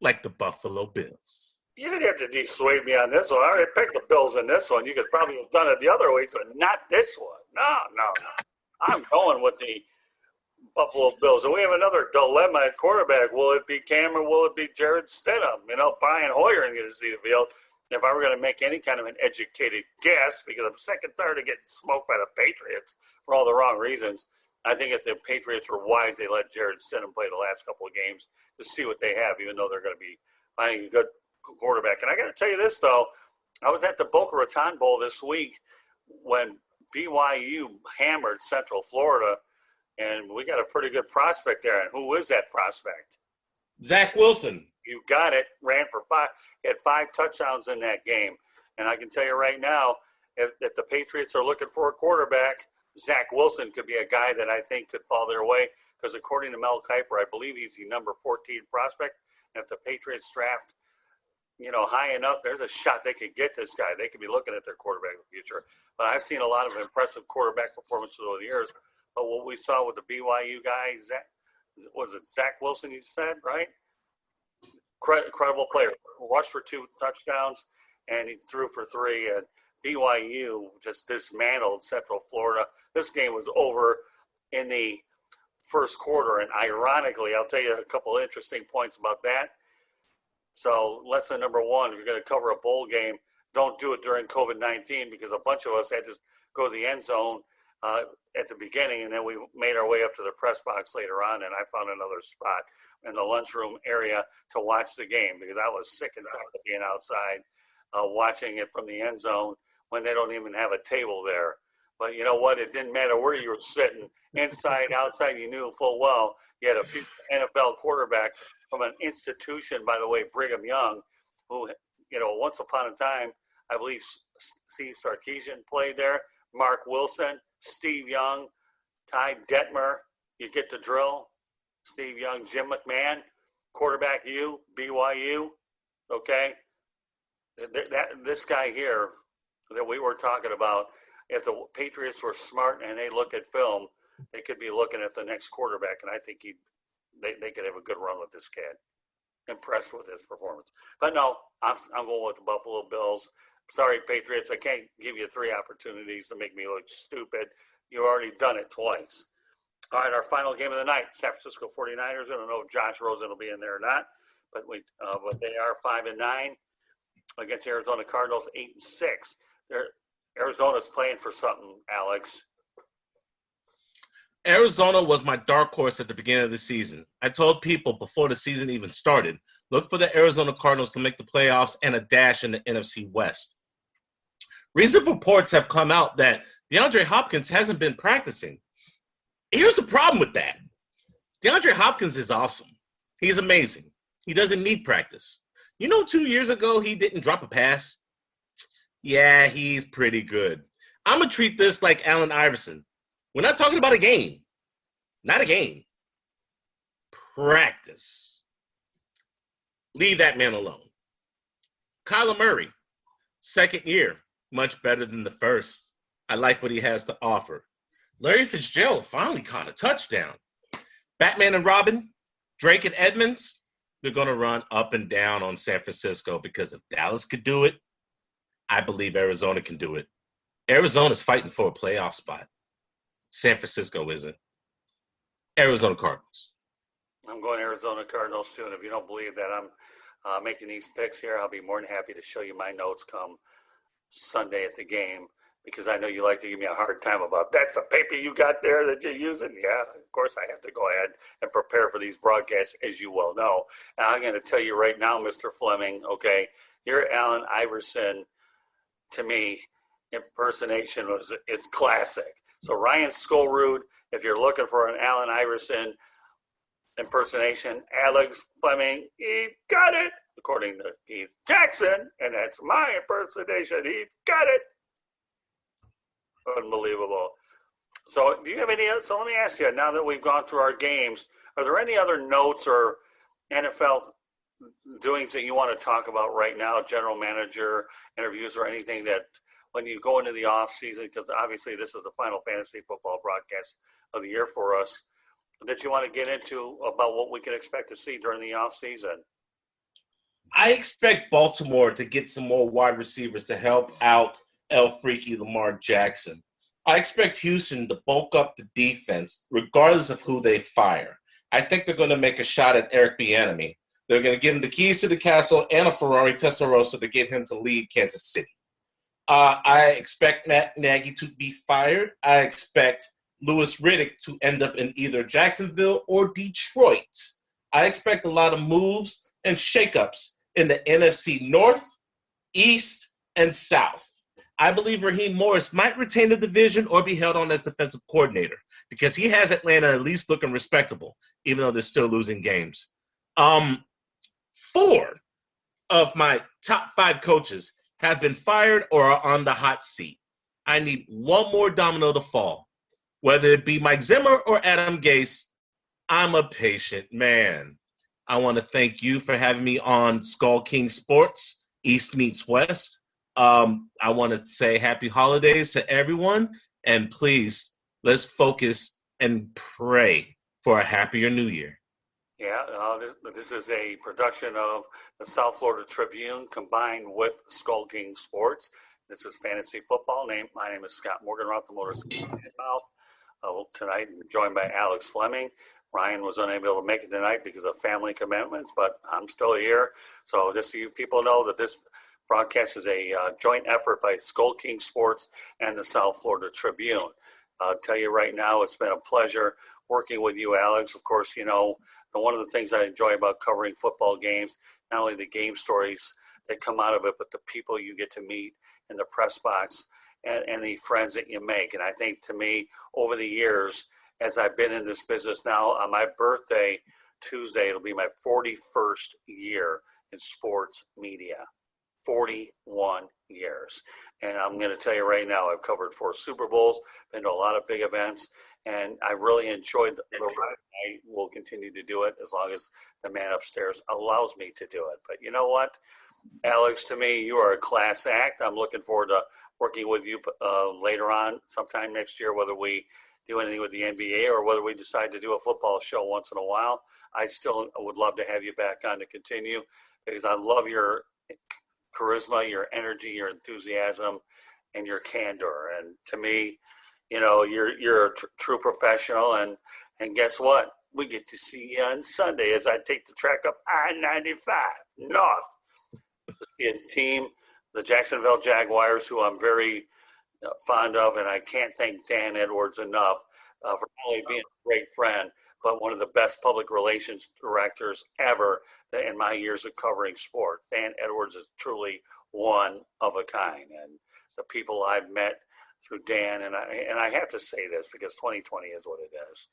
like the Buffalo Bills. You didn't have to dissuade me on this one. I already picked the Bills in this one. You could probably have done it the other week, but not this one. No. I'm going with the Buffalo Bills. And we have another dilemma at quarterback. Will it be Cam or will it be Jared Stidham? Brian Hoyer ain't going to see the field. If I were going to make any kind of an educated guess, because I'm sick and tired of getting smoked by the Patriots for all the wrong reasons, I think if the Patriots were wise, they let Jared Stidham play the last couple of games to see what they have, even though they're going to be finding a good quarterback. And I got to tell you this, though. I was at the Boca Raton Bowl this week when BYU hammered Central Florida, and we got a pretty good prospect there. And who is that prospect? Zach Wilson. You got it. Ran for 5. He had 5 touchdowns in that game. And I can tell you right now, if the Patriots are looking for a quarterback, Zach Wilson could be a guy that I think could fall their way. Because according to Mel Kiper, I believe he's the number 14 prospect. And if the Patriots draft, high enough, there's a shot they could get this guy. They could be looking at their quarterback in the future. But I've seen a lot of impressive quarterback performances over the years. But what we saw with the BYU guy, Zach Wilson, you said, right? Incredible player. Rushed for 2 touchdowns, and he threw for 3. And BYU just dismantled Central Florida. This game was over in the first quarter, and ironically, I'll tell you a couple of interesting points about that. So lesson number 1, if you're going to cover a bowl game, don't do it during COVID-19, because a bunch of us had to go to the end zone at the beginning, and then we made our way up to the press box later on, and I found another spot in the lunchroom area to watch the game, because I was sick and tired of being outside watching it from the end zone when they don't even have a table there. But you know what? It didn't matter where you were sitting, inside, outside. You knew full well you had a NFL quarterback from an institution, by the way, Brigham Young, who, once upon a time, I believe Steve Sarkisian played there, Mark Wilson, Steve Young, Ty Detmer. You get the drill. Steve Young, Jim McMahon, quarterback BYU, okay? This guy here that we were talking about, if the Patriots were smart and they look at film, they could be looking at the next quarterback, and I think they could have a good run with this kid. Impressed with his performance. But no, I'm going with the Buffalo Bills. Sorry, Patriots, I can't give you 3 opportunities to make me look stupid. You've already done it twice. All right, our final game of the night, San Francisco 49ers. I don't know if Josh Rosen will be in there or not, but they are 5-9 against Arizona Cardinals, 8-6. Arizona's playing for something, Alex. Arizona was my dark horse at the beginning of the season. I told people before the season even started, look for the Arizona Cardinals to make the playoffs and a dash in the NFC West. Recent reports have come out that DeAndre Hopkins hasn't been practicing. Here's the problem with that. DeAndre Hopkins is awesome. He's amazing. He doesn't need practice. 2 years ago, he didn't drop a pass. Yeah, he's pretty good. I'm going to treat this like Allen Iverson. We're not talking about a game. Not a game. Practice. Leave that man alone. Kyler Murray, second year, much better than the first. I like what he has to offer. Larry Fitzgerald finally caught a touchdown. Batman and Robin, Drake and Edmonds, they're going to run up and down on San Francisco because if Dallas could do it, I believe Arizona can do it. Arizona's fighting for a playoff spot. San Francisco isn't. Arizona Cardinals. I'm going Arizona Cardinals too, and if you don't believe that I'm making these picks here, I'll be more than happy to show you my notes come Sunday at the game, because I know you like to give me a hard time about that's the paper you got there that you're using. Yeah, of course I have to go ahead and prepare for these broadcasts, as you well know. And I'm going to tell you right now, Mr. Fleming, okay, your Allen Iverson, to me, impersonation is classic. So Ryan Skolrud, if you're looking for an Allen Iverson impersonation, Alex Fleming, he got it, according to Keith Jackson, and that's my impersonation. He got it. Unbelievable. So do you have any, so let me ask you, now that we've gone through our games, are there any other notes or NFL doings that you want to talk about right now, general manager interviews or anything that when you go into the off season, because obviously this is the final fantasy football broadcast of the year for us, that you want to get into about what we can expect to see during the off season? I expect Baltimore to get some more wide receivers to help out El Freaky Lamar Jackson. I expect Houston to bulk up the defense regardless of who they fire. I think they're going to make a shot at Eric Bieniemy. They're going to give him the keys to the castle and a Ferrari Testarossa to get him to lead Kansas City. I expect Matt Nagy to be fired. I expect Louis Riddick to end up in either Jacksonville or Detroit. I expect a lot of moves and shakeups in the NFC North, East, and South. I believe Raheem Morris might retain the division or be held on as defensive coordinator because he has Atlanta at least looking respectable, even though they're still losing games. 4 of my top 5 coaches have been fired or are on the hot seat. I need one more domino to fall. Whether it be Mike Zimmer or Adam Gase, I'm a patient man. I want to thank you for having me on Skull King Sports, East Meets West. I want to say happy holidays to everyone, and please, let's focus and pray for a happier new year. Yeah, this is a production of the South Florida Tribune combined with Skull King Sports. This is Fantasy Football. My name is Scott Morganroth, the Motorcycle Mouth. Tonight, I'm joined by Alex Fleming. Ryan was unable to make it tonight because of family commitments, but I'm still here. So just so you people know that this broadcast is a joint effort by Skull King Sports and the South Florida Tribune. I'll tell you right now, it's been a pleasure working with you, Alex. Of course, you know, one of the things I enjoy about covering football games, not only the game stories that come out of it, but the people you get to meet in the press box and the friends that you make. And I think, to me, over the years, as I've been in this business now, on my birthday, Tuesday, it'll be my 41st year in sports media. 41 years. And I'm going to tell you right now, I've covered 4 Super Bowls, been to a lot of big events, and I really enjoyed the ride. I will continue to do it as long as the man upstairs allows me to do it. But you know what, Alex, to me, you are a class act. I'm looking forward to working with you later on sometime next year, whether we do anything with the NBA or whether we decide to do a football show once in a while. I still would love to have you back on to continue, because I love your charisma, your energy, your enthusiasm, and your candor. And to me, you know, you're a true professional. And guess what? We get to see you on Sunday as I take the track up I-95 north to see a team, the Jacksonville Jaguars, who I'm very fond of, and I can't thank Dan Edwards enough for not only being a great friend, but one of the best public relations directors ever in my years of covering sport. Dan Edwards is truly one of a kind. And the people I've met through Dan, and I have to say this because 2020 is what it is.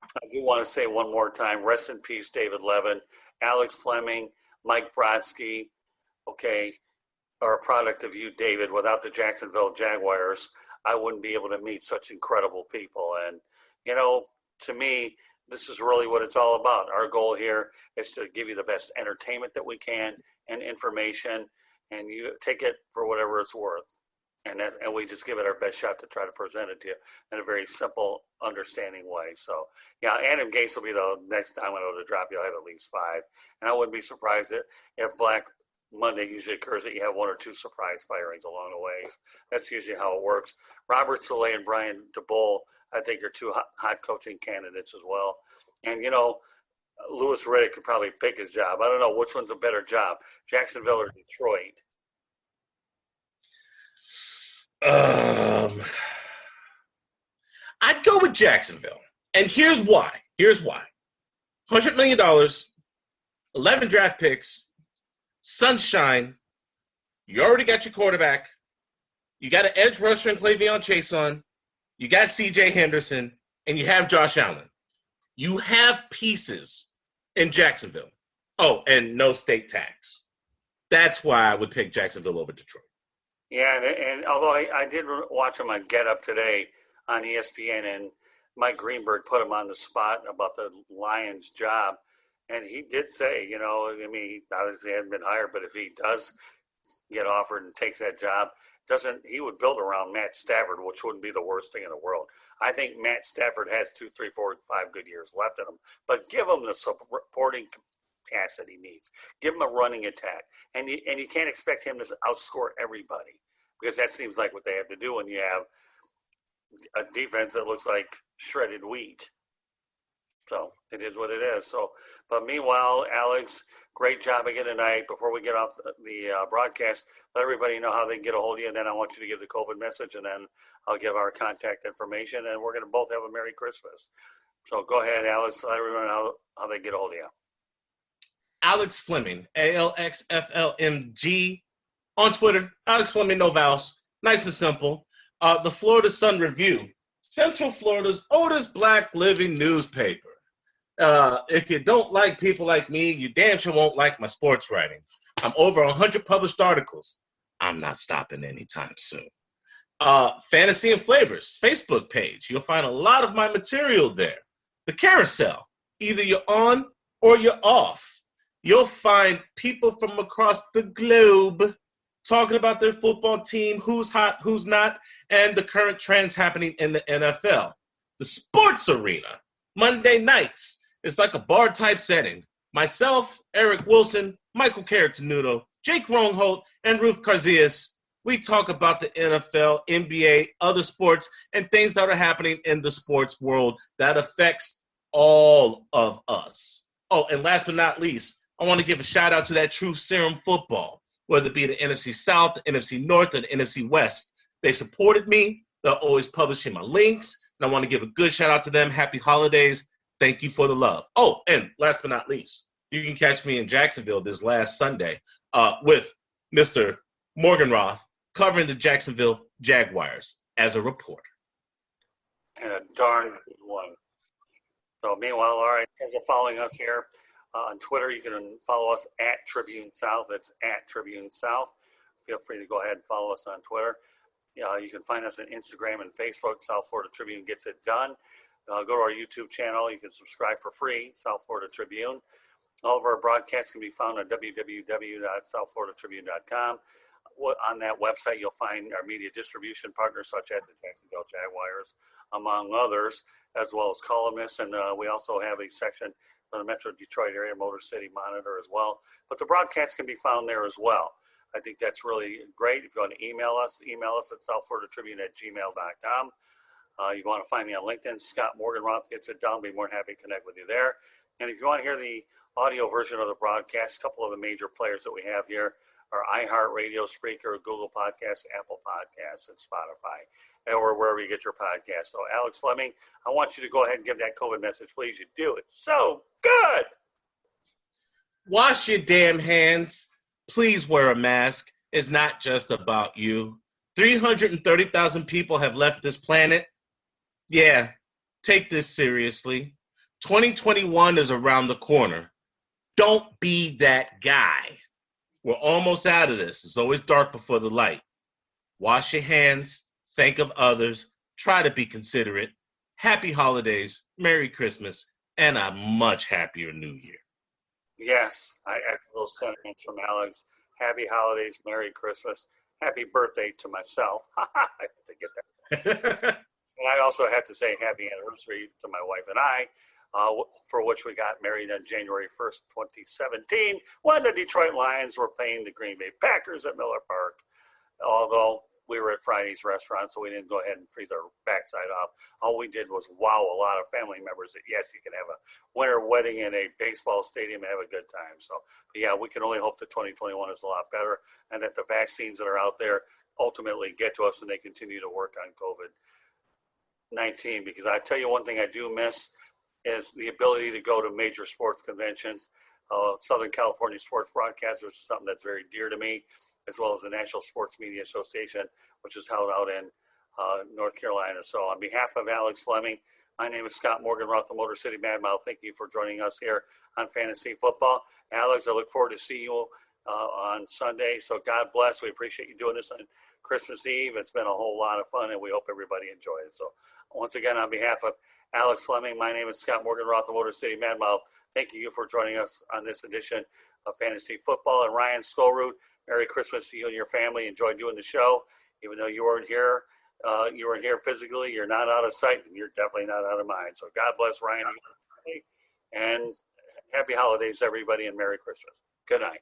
I do want to say one more time, rest in peace, David Levin, Alex Fleming, Mike Brodsky, okay, are a product of you, David. Without the Jacksonville Jaguars, I wouldn't be able to meet such incredible people. And, you know, to me, this is really what it's all about. Our goal here is to give you the best entertainment that we can and information, and you take it for whatever it's worth. And we just give it our best shot to try to present it to you in a very simple, understanding way. So, yeah, Adam Gates will be the next time I know to drop. You'll have at least 5. And I wouldn't be surprised if Black Monday usually occurs that you have 1 or 2 surprise firings along the way. That's usually how it works. Robert Saleh and Brian DeBull, I think, are 2 hot coaching candidates as well. And, you know, Louis Riddick could probably pick his job. I don't know which one's a better job, Jacksonville or Detroit. I'd go with Jacksonville. And here's why. $100 million, 11 draft picks, sunshine. You already got your quarterback. You got an edge rusher in Clayveon Chason. You got C.J. Henderson. And you have Josh Allen. You have pieces in Jacksonville. Oh, and no state tax. That's why I would pick Jacksonville over Detroit. Yeah, and although I did watch him on Get Up today on ESPN, and Mike Greenberg put him on the spot about the Lions' job, and he did say, you know, I mean, he obviously hadn't been hired, but if he does get offered and takes that job, he would build around Matt Stafford, which wouldn't be the worst thing in the world. I think Matt Stafford has 2, 3, 4, 5 good years left in him, but give him the supporting cast that he needs. Give him a running attack, and you can't expect him to outscore everybody, because that seems like what they have to do when you have a defense that looks like shredded wheat. So it is what it is. So, but meanwhile, Alex, great job again tonight. Before we get off the broadcast, let everybody know how they can get a hold of you, and then I want you to give the COVID message, and then I'll give our contact information, and we're going to both have a Merry Christmas. So go ahead, Alex. Let everyone know how they get a hold of you. Alex Fleming, ALXFLMG on Twitter. Alex Fleming, no vowels. Nice and simple. The Florida Sun Review, Central Florida's oldest black living newspaper. If you don't like people like me, you damn sure won't like my sports writing. I'm over 100 published articles. I'm not stopping anytime soon. Fantasy and Flavors Facebook page. You'll find a lot of my material there. The Carousel. Either you're on or you're off. You'll find people from across the globe talking about their football team, who's hot, who's not, and the current trends happening in the NFL. The Sports Arena. Monday nights. It's like a bar-type setting. Myself, Eric Wilson, Michael Carrot-Tenuto, Jake Rongholt, and Ruth Carzillas. We talk about the NFL, NBA, other sports, and things that are happening in the sports world that affects all of us. Oh, and last but not least, I want to give a shout-out to that Truth Serum Football, whether it be the NFC South, the NFC North, or the NFC West. They supported me. They're always publishing my links, and I want to give a good shout-out to them. Happy holidays. Thank you for the love. Oh, and last but not least, you can catch me in Jacksonville this last Sunday with Mr. Morganroth covering the Jacksonville Jaguars as a reporter. And a darn good one. So meanwhile, all right, in terms of following us here on Twitter, you can follow us at Tribune South. It's at Tribune South. Feel free to go ahead and follow us on Twitter. You can find us on Instagram and Facebook. South Florida Tribune Gets It Done. Go to our YouTube channel. You can subscribe for free, South Florida Tribune. All of our broadcasts can be found on www.southfloridatribune.com. On that website, you'll find our media distribution partners, such as the Jacksonville Jaguars, among others, as well as columnists. And we also have a section for the Metro Detroit Area Motor City Monitor as well. But the broadcast can be found there as well. I think that's really great. If you want to email us at southfloridatribune@gmail.com. You want to find me on LinkedIn, Scott Morganroth Gets It Done. I'll be more than happy to connect with you there. And if you want to hear the audio version of the broadcast, a couple of the major players that we have here are iHeartRadio, Spreaker, Google Podcasts, Apple Podcasts, and Spotify, or wherever you get your podcasts. So, Alex Fleming, I want you to go ahead and give that COVID message, please. You do it so good. Wash your damn hands. Please wear a mask. It's not just about you. 330,000 people have left this planet. Yeah, take this seriously. 2021 is around the corner. Don't be that guy. We're almost out of this. It's always dark before the light. Wash your hands, think of others, try to be considerate. Happy holidays, Merry Christmas, and a much happier New Year. Yes, I echo those sentiments from Alex. Happy holidays, Merry Christmas, happy birthday to myself. I have to get that. And I also have to say happy anniversary to my wife and I, for which we got married on January 1st, 2017, when the Detroit Lions were playing the Green Bay Packers at Miller Park. Although we were at Friday's restaurant, so we didn't go ahead and freeze our backside off. All we did was wow a lot of family members that, yes, you can have a winter wedding in a baseball stadium and have a good time. So, yeah, we can only hope that 2021 is a lot better and that the vaccines that are out there ultimately get to us and they continue to work on COVID-19. Because I tell you one thing I do miss is the ability to go to major sports conventions. Southern California Sports Broadcasters is something that's very dear to me, as well as the National Sports Media Association, which is held out in North Carolina. So on behalf of Alex Fleming, my name is Scott Morgan, Roth the Motor City Madmouth. Thank you for joining us here on Fantasy Football. Alex, I look forward to seeing you on Sunday. So God bless. We appreciate you doing this on Christmas Eve. It's been a whole lot of fun, and we hope everybody enjoys it. So once again, on behalf of Alex Fleming, my name is Scott Morgan, Roth the Motor City Madmouth. Thank you for joining us on this edition of Fantasy Football. And Ryan Skolroot, Merry Christmas to you and your family. Enjoyed doing the show. Even though you weren't here physically, you're not out of sight, and you're definitely not out of mind. So God bless Ryan and happy holidays, everybody, and Merry Christmas. Good night.